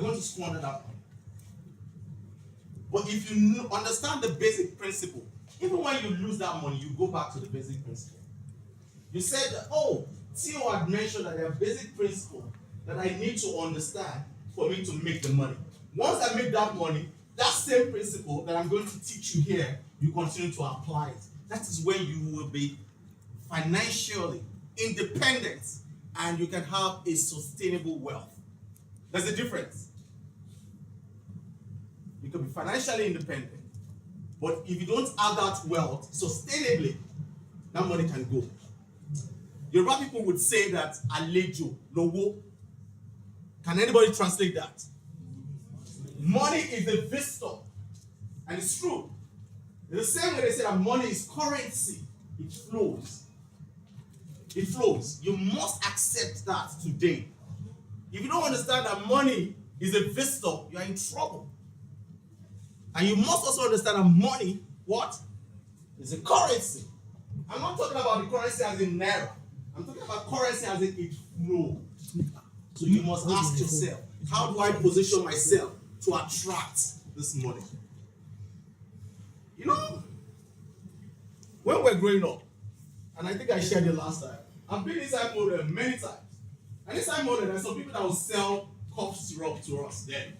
going to squander that money. But if you understand the basic principle, even when you lose that money, you go back to the basic principle. You said, oh, Theo had mentioned that there are basic principles that I need to understand for me to make the money. Once I make that money, that same principle that I'm going to teach you here, you continue to apply it. That is when you will be financially independent and you can have a sustainable wealth. There's a difference. You can be financially independent, but if you don't have that wealth sustainably, that money can go. Yoruba people would say that alejo, lowo. Can anybody translate that? Money is a visitor, and it's true. In the same way they say that money is currency, it flows. It flows. You must accept that today. If you don't understand that money is a visitor, you are in trouble. And you must also understand that money, what? Is a currency. I'm not talking about the currency as in naira. I'm talking about currency as in it flows. So you must ask yourself, how do I position myself to attract this money? You know, when we're growing up, and I think I shared it last time, I've been inside model many times. And inside model, there's some people that will sell cough syrup to us then.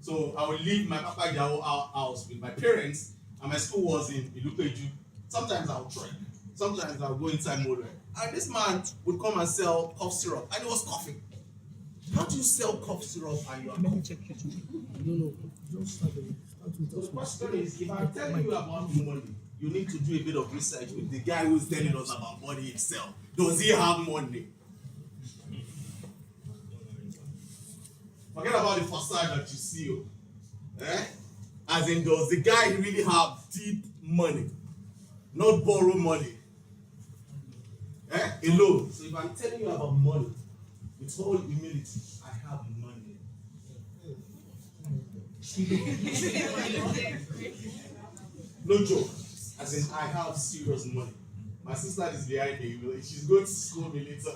So I will leave my Papa Jao house with my parents, and my school was in Ilupeju. Sometimes I'll trek. Sometimes I'll go inside model. And this man would come and sell cough syrup, and he was coughing. How do you sell cough syrup and you are coughing? No. Don't start with So the question is, if I'm telling you about money, you need to do a bit of research with the guy who's telling us about money himself. Does he have money? Forget about the facade that you see. As in, does the guy really have deep money? Not borrow money. Alone. So if I'm telling you about money, with all humility, I have money. No joke. As in, I have serious money. My sister is behind me. She's going to school me later.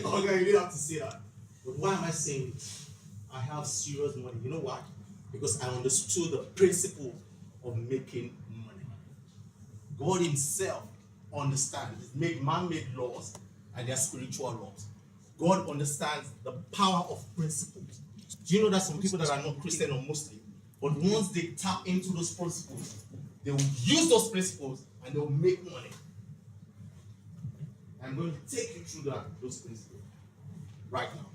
Okay, you didn't have to say that. But why am I saying it? I have serious money. You know why? Because I understood the principle of making money. God himself understands. He's made man-made laws and they're spiritual laws. God understands the power of principles. Do you know that some people that are not Christian or Muslim, but once they tap into those principles, they will use those principles and they will make money. I'm going to take you through those principles right now.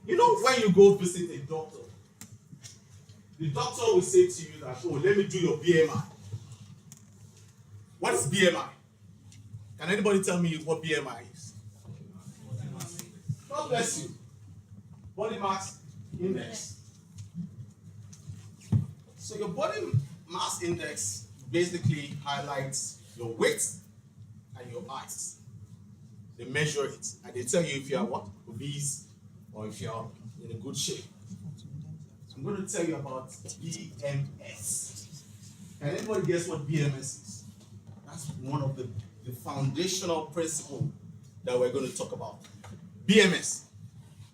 You know, when you go visit a doctor, the doctor will say to you that, oh, let me do your BMI. What is BMI? Can anybody tell me what BMI is? God bless you. Body mass index. So your body mass index basically highlights your weight and your height. They measure it and they tell you if you are what? Obese or if you are in a good shape. I'm going to tell you about BMS. Can anybody guess what BMS is? That's one of the foundational principles that we're going to talk about. BMS.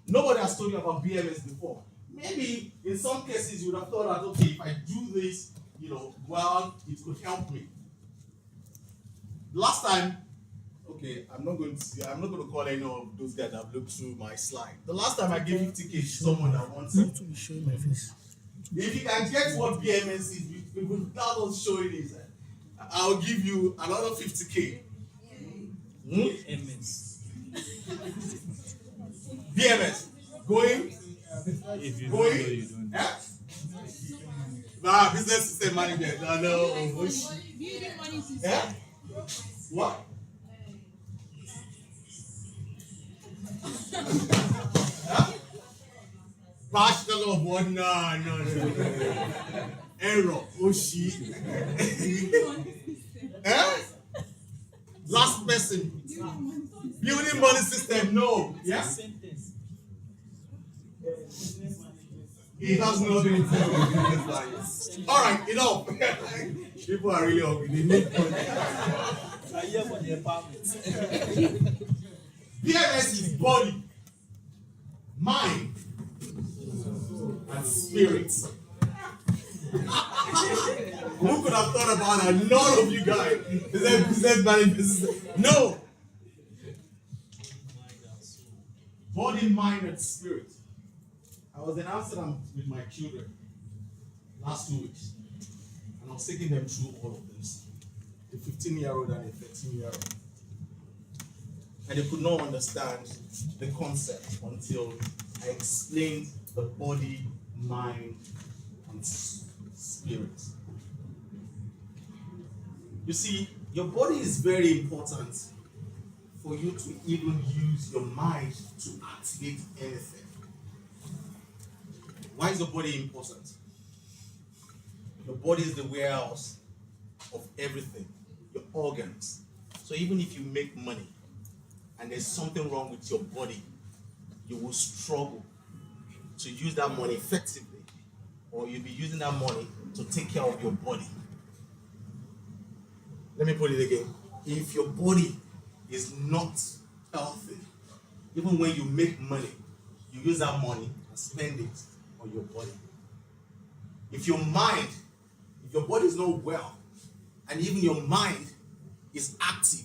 Nobody has told you about BMS before. Maybe in some cases you would have thought that, okay, if I do this, well, it could help me. Last time, okay, I'm not going to call any of those guys that have looked through my slide. The last time I gave 50K to someone that wants it. to be showing my face. If you can get what BMS is, without us showing it, I'll give you another 50K. BMS. Going? If you Going? don't know, you don't know. Nah, business system manager. No. Yeah? What? Huh? Bachelor of what? No. Error. Oh shit. Last person. Building money system. No. Yeah? It has nothing to do with business lines. Alright, enough. People are really hungry. They need money. BMS is body, mind, and spirit. Who could have thought about that? None of you guys. Is that business management? No. Body, mind, and spirit. I was in Amsterdam with my children last 2 weeks, and I was taking them through all of this. A 15-year-old and a 13-year-old. And they could not understand the concept until I explained the body, mind, and spirit. You see, your body is very important for you to even use your mind to activate anything. Why is your body important? Your body is the warehouse of everything, your organs. So even if you make money and there's something wrong with your body, you will struggle to use that money effectively, or you'll be using that money to take care of your body. Let me put it again. If your body is not healthy, even when you make money, you use that money and spend it on your body. If your body is not well, and even your mind is active,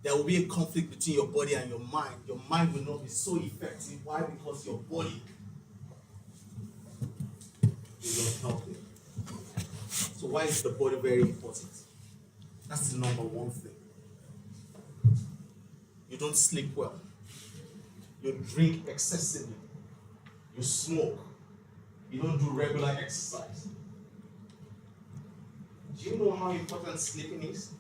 there will be a conflict between your body and your mind. Your mind will not be so effective. Why? Because your body is not healthy. So why is the body very important? That's the number one thing. You don't sleep well. You drink excessively. You smoke. You don't do regular exercise. Do you know how important sleeping is?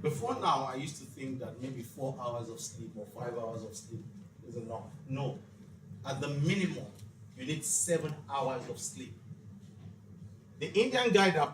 Before now, I used to think that maybe 4 hours of sleep or 5 hours of sleep is enough. No. At the minimum, you need 7 hours of sleep. The Indian guy that